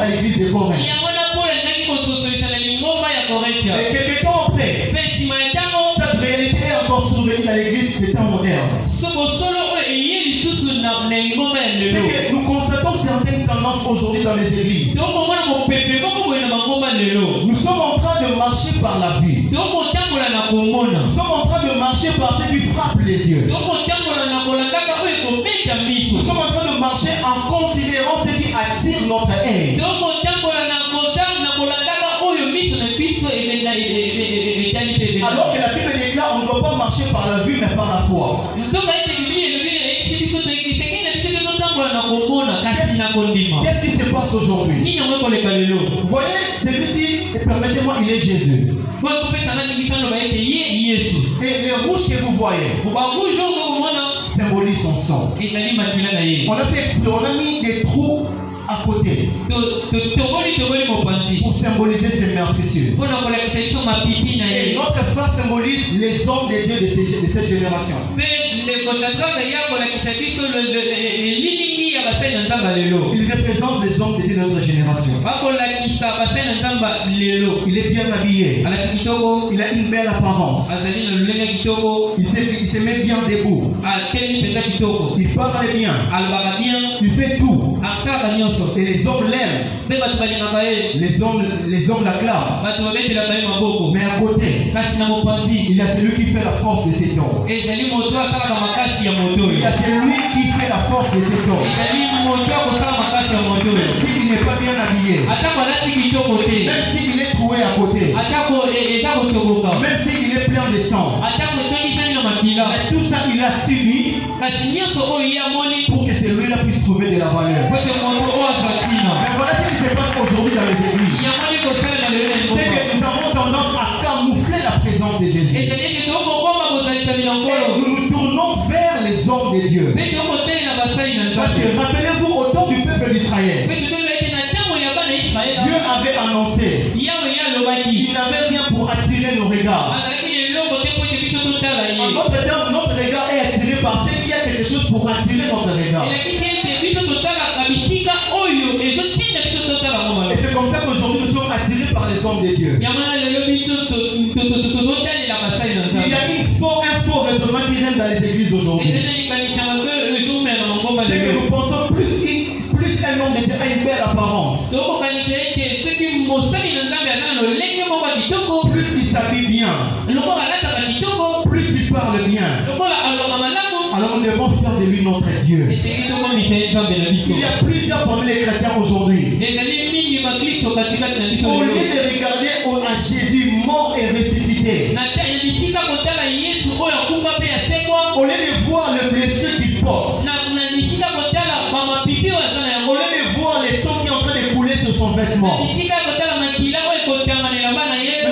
à l'église de Corinthe. Et quelques temps après, cette réalité est encore survenue dans l'église des temps modernes. C'est que nous constatons certaines tendances aujourd'hui dans les églises. Nous sommes en train de marcher par la vue. Nous sommes en train de marcher par ce qui frappe les yeux. Nous sommes en train de marcher en considérant ce qui attire notre œil. Alors que la Bible déclare on ne doit pas marcher par la vue mais par la foi. Qu'est-ce qui se passe aujourd'hui? Vous voyez, celui-ci, permettez-moi, il est Jésus. Et les rouges que vous voyez symbolisent son sang. On a fait exprès, on a mis des trous à côté pour symboliser ces meurtrissures. Et notre phare symbolise les hommes de Dieu de cette génération. Il représente les hommes de Dieu de notre génération. Il est bien habillé. Il a une belle apparence. Il se met bien debout. Il parle bien. Il fait tout. Et les hommes l'aiment. Les hommes l'acclament. Mais à côté, il y a celui qui fait la force de cet homme. Il y a celui qui fait la force de cet homme. Même s'il n'est pas bien habillé, même s'il est troué à côté, même s'il est plein de sang, mais tout ça il a subi pour que celui-là puisse trouver de la valeur. Mais voilà ce qui se passe aujourd'hui dans les églises. C'est que nous avons tendance à camoufler la présence de Jésus. Et nous nous tournons vers les hommes de Dieu. Parce que rappelez-vous, au temps du peuple d'Israël, Dieu avait annoncé qu'il n'avait rien pour attirer nos regards. En notre terme, notre regard est attiré par ce qu'il y a quelque chose pour attirer notre regard. Et c'est comme ça qu'aujourd'hui nous sommes attirés par les hommes de Dieu. Il y a un fort raisonnement qui règne dans les églises aujourd'hui. C'est que nous pensons plus qu'un homme de Dieu a une belle apparence, plus il s'habille bien, plus il parle bien, alors nous devons faire de lui notre Dieu. Il y a plusieurs parmi les chrétiens aujourd'hui. Au lieu de regarder à Jésus mort et ressuscité, au lieu de voir le blessure qu'il porte, au lieu de voir les sangs qui sont en train de couler sur son vêtement,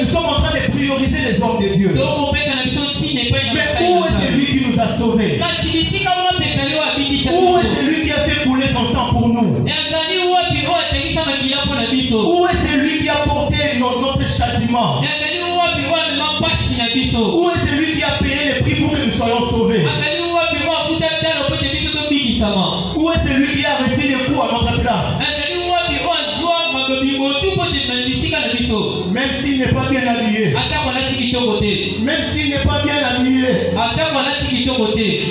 nous sommes en train de prioriser les hommes de Dieu. Mais où est celui qui nous a sauvés? Où est celui qui a fait couler son sang pour nous? Où est celui qui a porté notre châtiment? Où est celui qui a payé le prix pour que nous soyons sauvés? Où est celui qui a reçu les coups à notre place? Même s'il n'est pas bien habillé, même s'il n'est pas bien habillé,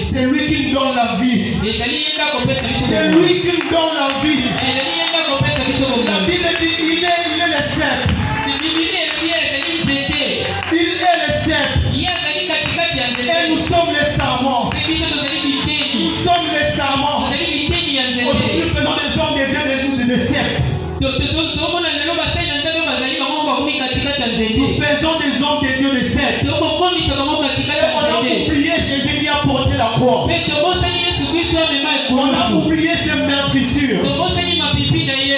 c'est lui qui nous donne la vie. C'est lui qui nous donne la vie. La Bible dit il est le cèpe. Il est le cèpe. Et nous sommes les sarments. Nous sommes les sarments. Aujourd'hui nous faisons des hommes de Dieu des cèpes. Nous faisons des hommes de Dieu de cèpes. Et on a oublié Jésus qui a porté la croix. On a oublié ses meurtrissures.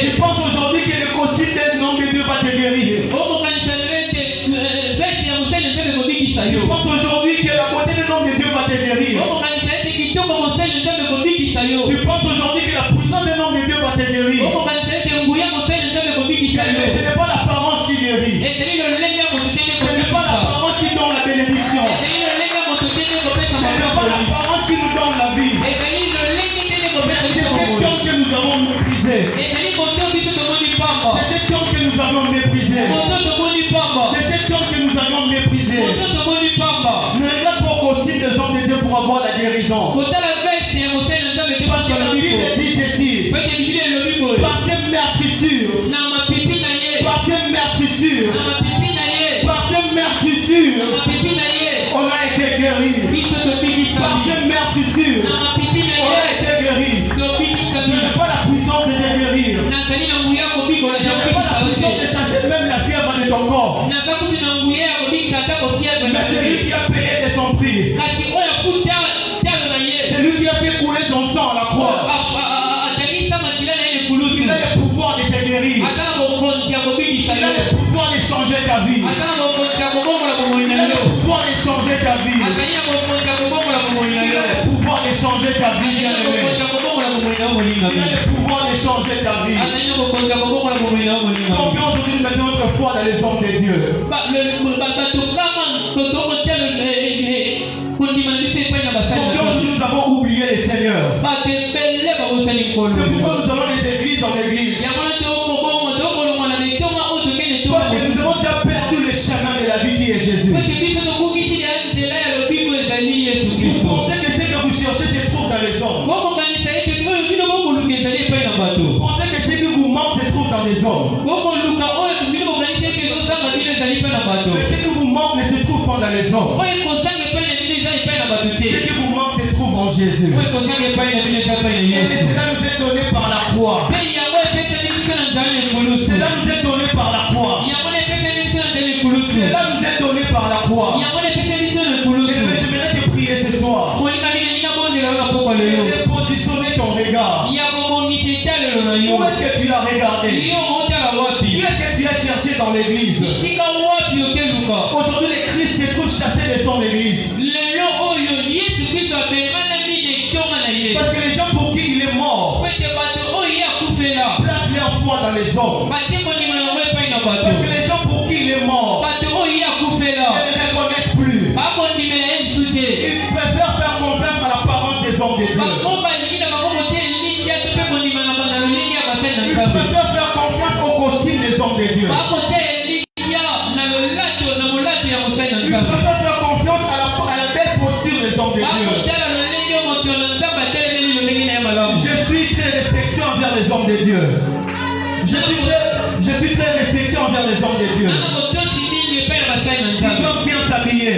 Tu penses aujourd'hui que le costume d'un homme de Dieu va te guérir. Tu penses aujourd'hui que la beauté d'un homme de Dieu va te guérir. Tu penses aujourd'hui que la puissance d'un homme de Dieu va te guérir. Mais ce n'est pas l'apparence qui guérit. Ce n'est pas l'apparence qui donne la bénédiction. Ce n'est pas l'apparence qui nous donne la vie. C'est quelqu'un que nous avons maîtrisé. avions méprisé. C'est cet homme que nous avions méprisé. Ne regarde pas au costume des hommes de Dieu pour avoir la guérison. Parce que la Bible dit ceci. Par ces meurtrissures, on a été guéri. Par ces meurtrissures, on a été guéri. Je n'ai pas la puissance de te guérir. Je n'ai pas la puissance de chasser même la fièvre de ton corps. Mais c'est lui qui a payé de son prix. C'est lui qui a fait couler son sang à la croix. Il a le pouvoir de te guérir. Il a le pouvoir de changer ta vie. Il a le pouvoir de changer ta vie. Il a le pouvoir de changer ta vie. Il a le pouvoir de changer ta vie. Combien aujourd'hui nous mettons notre foi dans les hommes de Dieu? Combien aujourd'hui nous avons oublié les seigneurs? C'est pourquoi nous avons les églises dans l'église. Parce que nous avons déjà perdu le chemin de la vie qui est Jésus. Vous pensez que ce que vous cherchez se trouve dans les hommes. Vous pensez que ce qui vous manque se trouve dans les hommes. Mais ce qui vous manque ne se trouve pas dans les hommes. Ce qui vous manque se trouve en Jésus. Et cela nous est donné par la croix. Cela nous est donné par la croix. Cela nous est donné par la croix. Et j'aimerais te prier ce soir. Et positionner ton regard. Où est-ce que tu l'as regardé? Où est-ce que tu as cherché dans l'église? Aujourd'hui, le Christ se trouve chassé de son église. Parce que les gens pour qui il est mort placent leur foi dans les hommes. Parce que les gens pour qui il est mort ne le reconnaissent plus. Ils préfèrent faire confiance à l'apparence des hommes de Dieu. Ils préfèrent faire confiance au costume des hommes de Dieu. Ils préfèrent faire confiance à la belle posture des hommes de Dieu. Je suis très respectueux envers les hommes de Dieu. Je suis très respectueux envers les hommes de Dieu. Ils doivent bien s'habiller.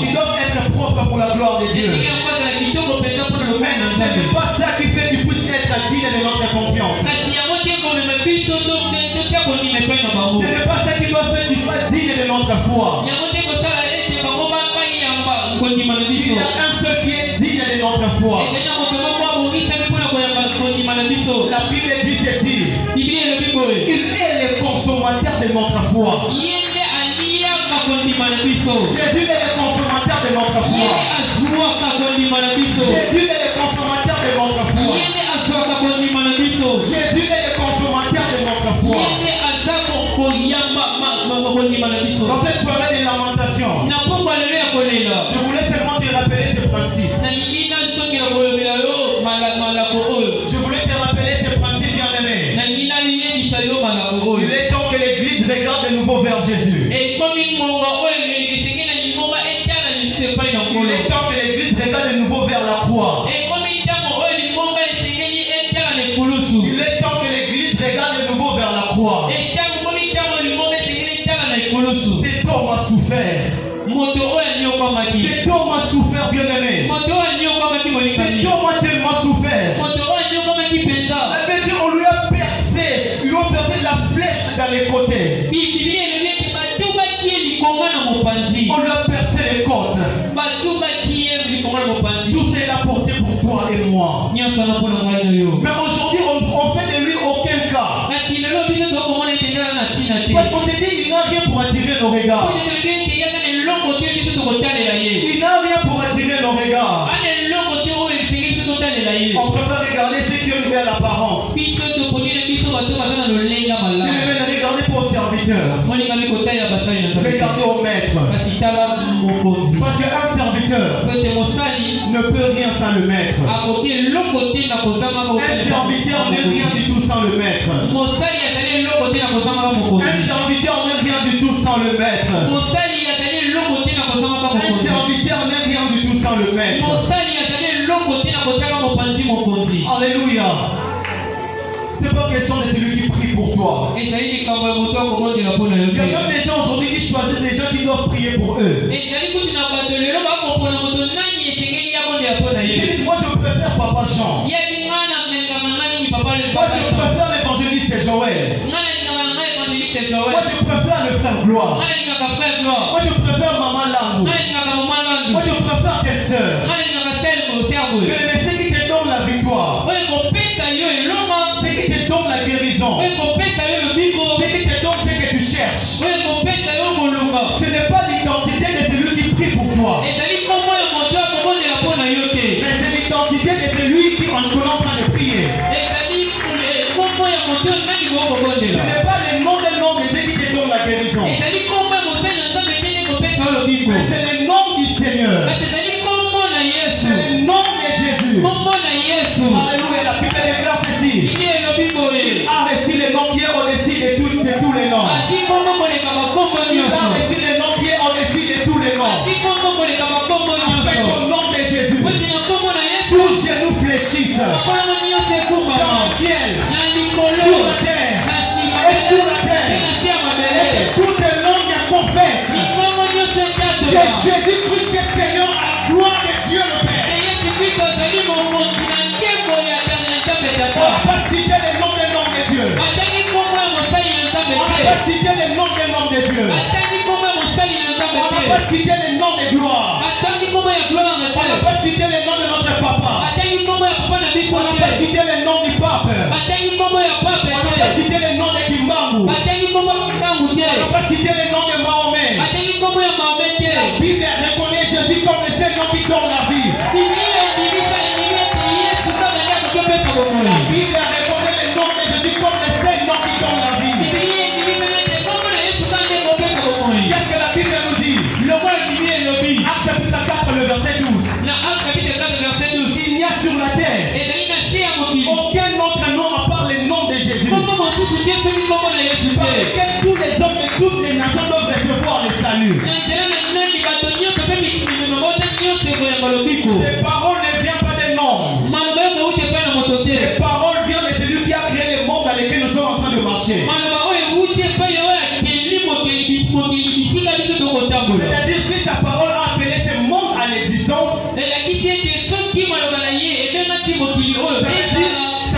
Ils doivent être propres pour la gloire de Dieu. Mais ce n'est pas ça qui fait qu'ils puissent être dignes de notre confiance. Ce n'est pas ça qui doit faire qu'ils soient dignes de notre foi. Il y a un seul qui est digne de notre foi. La Bible dit ceci. Il est le consommateur de notre foi. Jésus est le consommateur de notre foi. Jésus est le consommateur de notre foi. Jésus est le consommateur de notre foi. Dans cette soirée de lamentation, je voulais seulement te rappeler ce principe. Je voulais te rappeler ce principe, bien-aimé. Il est temps que l'Église regarde de nouveau vers Jésus. Il est temps que l'Église regarde de nouveau vers la croix. Il est temps que l'Église regarde de nouveau vers la croix. Cet homme a souffert. Cet homme a souffert, bien-aimé. Cet homme a tellement souffert. La Bible dit on lui a percé. Ils lui ont percé la flèche dans les côtés. On lui a percé les côtes. Tout cela porté pour toi et moi. Mais aujourd'hui, on fait de lui aucun cas. Parce qu'on s'est dit, il n'a rien pour attirer nos regards. Il n'a rien pour attirer nos regards. On préfère regarder ceux qui ont une belle apparence. Regardez pour le serviteur. Regardez au maître. Parce qu'un serviteur ne peut rien sans le maître. Un serviteur n'est rien du tout sans le maître. sans le maître. Un serviteur n'est rien du tout sans le maître. Alléluia. C'est pas question de celui qui prie pour toi. Il y a même des gens aujourd'hui qui choisissent les gens qui doivent prier pour eux. Ils disent, moi je préfère Papa Jean. Moi je préfère l'évangéliste Joël. Moi je préfère le frère Gloire. Moi je préfère Maman Lamou. Moi je préfère telle sœur. Mais c'est qui te donne la victoire. C'est qui te donne la guérison. C'est qui te donne ce que tu cherches. Ce n'est pas l'identité de celui qui prie pour toi. Mais c'est l'identité de celui qui est en train de prier. Ce n'est pas le nom de ceux qui te donne la guérison. Mais c'est le nom du Seigneur. C'est le nom de Jésus. Alléluia, la Bible déclare ceci. Il a reçu le nom qui est au-dessus de tous les noms. Il a reçu le nom qui est au-dessus de tous les noms. Avec le nom de Jésus, tous genoux fléchissent. Dans le ciel, sur la terre, et sur la terre. Et que toutes les langues confessent que Jésus-Christ est Seigneur à la gloire de Dieu le Père. On n'a pas cité les noms des noms de Dieu. On n'a pas cité les noms des noms de Dieu. On n'a pas cité les noms de gloire. On n'a pas cité les noms de notre papa. On n'a pas cité les noms du pape. On n'a pas cité les noms de Kimbangu. On n'a pas cité les noms de Mahomet. La Bible reconnaît Jésus comme le seul nom qui donne la vie. La Bible reconnaît le nom de Jésus comme le seul nom qui donne la vie. Qu'est-ce que la Bible nous dit? Acte chapitre 4, le verset 12. Il n'y a sur la terre aucun autre nom à part le nom de Jésus. Par lequel tous les hommes et toutes les nations doivent recevoir le salut. Ces paroles ne viennent pas des noms. Ces paroles viennent de celui qui a créé le monde dans lequel nous sommes en train de marcher. C'est-à-dire si sa parole a appelé ce monde à l'existence, ça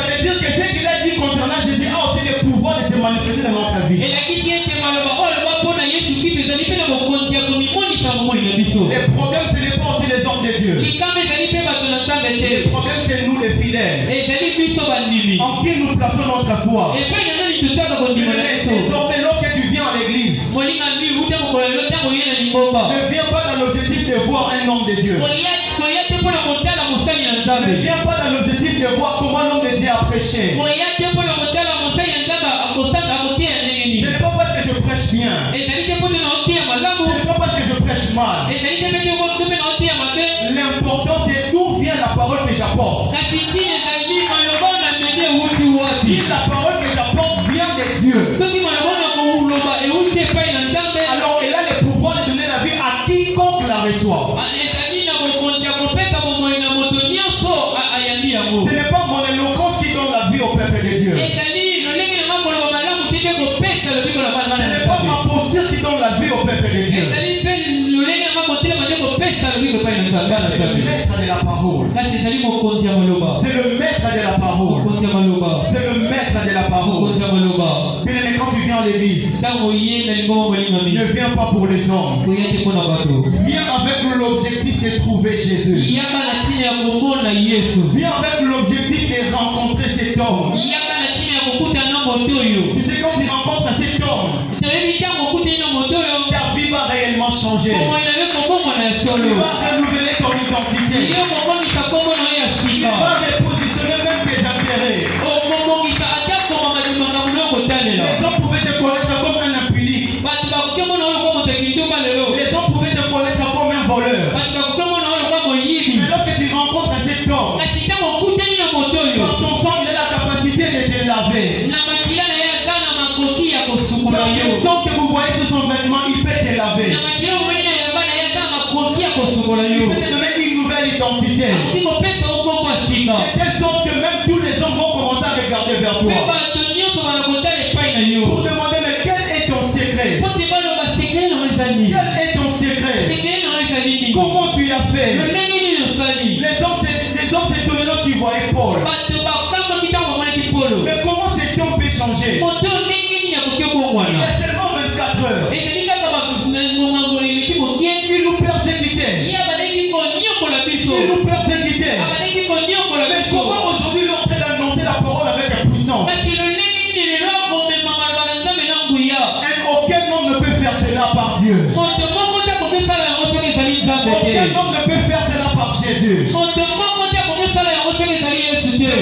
veut dire que ce qu'il a dit concernant Jésus a aussi le pouvoir de se manifester dans notre vie. Le problème, ce n'est pas aussi les hommes de Dieu. Le problème, c'est nous les fidèles. En qui nous plaçons notre foi. Désormais, lorsque tu viens à l'église, ne viens pas dans l'objectif de voir un homme de Dieu. Ne viens pas dans l'objectif de voir comment l'homme de Dieu a prêché. Ce n'est pas parce que je prêche bien. Ce n'est pas parce que je prêche mal. L'important, c'est d'où vient la parole que j'apporte. Si la parole que j'apporte vient de Dieu, alors elle a le pouvoir de donner la vie à quiconque la reçoit. Ce n'est pas mon éloquence qui donne la vie au peuple de Dieu. Ce n'est pas ma posture qui donne la vie au peuple de Dieu. C'est le maître de la parole. C'est le maître de la parole. C'est le maître de la parole. Bien aimé, quand tu viens à l'église, ne viens pas pour les hommes. Viens avec l'objectif de trouver Jésus. Viens avec l'objectif de rencontrer cet homme. Tu sais, quand tu rencontres cet homme, ta vie va réellement changer. Tu vas renouveler ton identité. Tu vas repositionner même tes intérêts. Les hommes pouvaient te connaître comme un impunique. Les hommes pouvaient te connaître comme un voleur. Mais lorsque tu rencontres cet homme, par son sang, il a la capacité de te laver. La pression que vous voyez sur gravé. Il peut te donner une nouvelle identité. De telle sorte que même tous les gens vont commencer à regarder vers toi. Pour demander, mais quel est ton secret? Quel est ton secret? Comment tu l'as fait? Les hommes s'étonnaient lorsqu'ils voyaient Paul. Mais comment cet homme peut changer? Il y a seulement 24 heures. Il nous persécutait. Il nous persécutait. Mais comment aujourd'hui il est en train d'annoncer la parole avec puissance? Aucun homme ne peut faire cela par Dieu. Aucun homme ne peut faire cela par Jésus.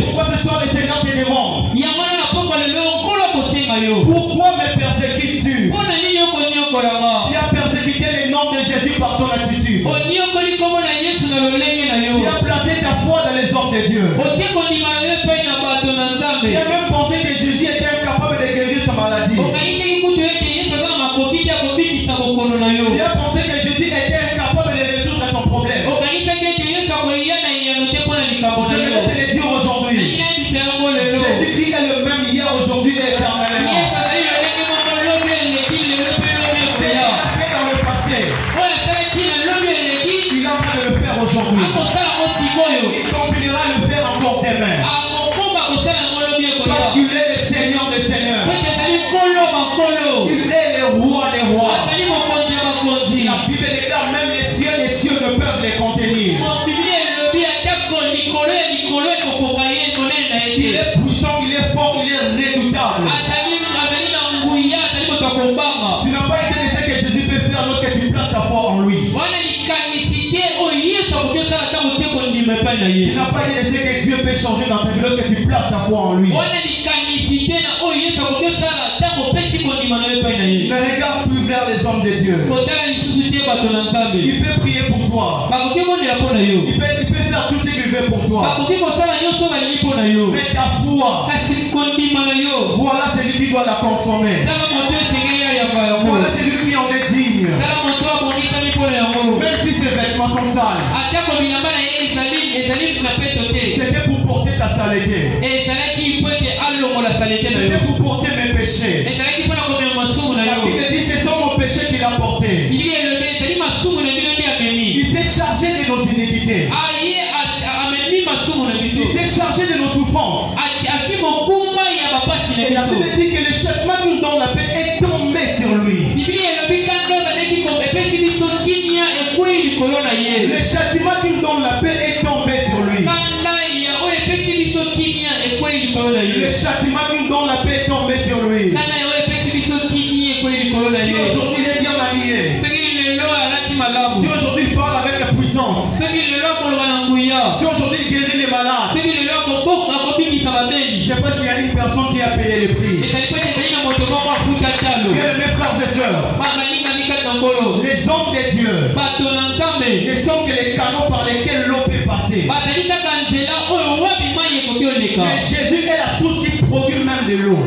Pourquoi ce soir le Seigneur te demande? Pourquoi me persécutes-tu? Tu as persécuté le nom de Jésus par ton attitude. Tu as placé ta foi dans les hommes de Dieu. Tu as même pensé que Jésus était incapable de guérir ta maladie. Tu as pensé que Jésus était incapable de résoudre ton problème. Je vais te le dire aujourd'hui. Jésus-Christ est le même hier, aujourd'hui et éternellement. Il a fait dans le passé. Il est en train de le faire aujourd'hui. Il continuera à le faire encore demain. Parce qu'il est le Seigneur des Seigneurs. Il est le roi des rois. La Bible déclare même les cieux ne peuvent les contenir. Il est puissant, il est fort, il est redoutable. Tu n'as pas été ce que Jésus peut faire lorsque tu places ta foi en lui. Tu n'as pas été ce que Dieu peut changer dans ta vie lorsque tu places ta foi en lui. Ne regarde plus vers les hommes de Dieu. Il peut prier pour toi. Il peut faire tout ce qu'il veut pour toi. Mais ta foi, voilà celui qui doit la consommer. Voilà celui qui en est digne. Même si ses vêtements sont sales, c'était pour porter ta saleté. C'était pour porter mes péchés. La Bible dit c'est son mon péché qu'il a porté. Il s'est chargé de nos iniquités. Il s'est chargé de nos souffrances. Et la Bible dit que le châtiment qui nous donne la paix est tombé sur lui. Le châtiment qui nous donne la paix est tombé sur lui. Le châtiment qui nous donne la paix est tombé sur lui. Si aujourd'hui il est bien habillé, si aujourd'hui il parle avec la puissance, si aujourd'hui il guérit les malades, c'est parce qu'il y a une personne qui a payé le prix. Bien mes frères et sœurs, les hommes de Dieu ne sont que les canaux par lesquels l'eau peut passer. Mais Jésus est la source qui produit même de l'eau.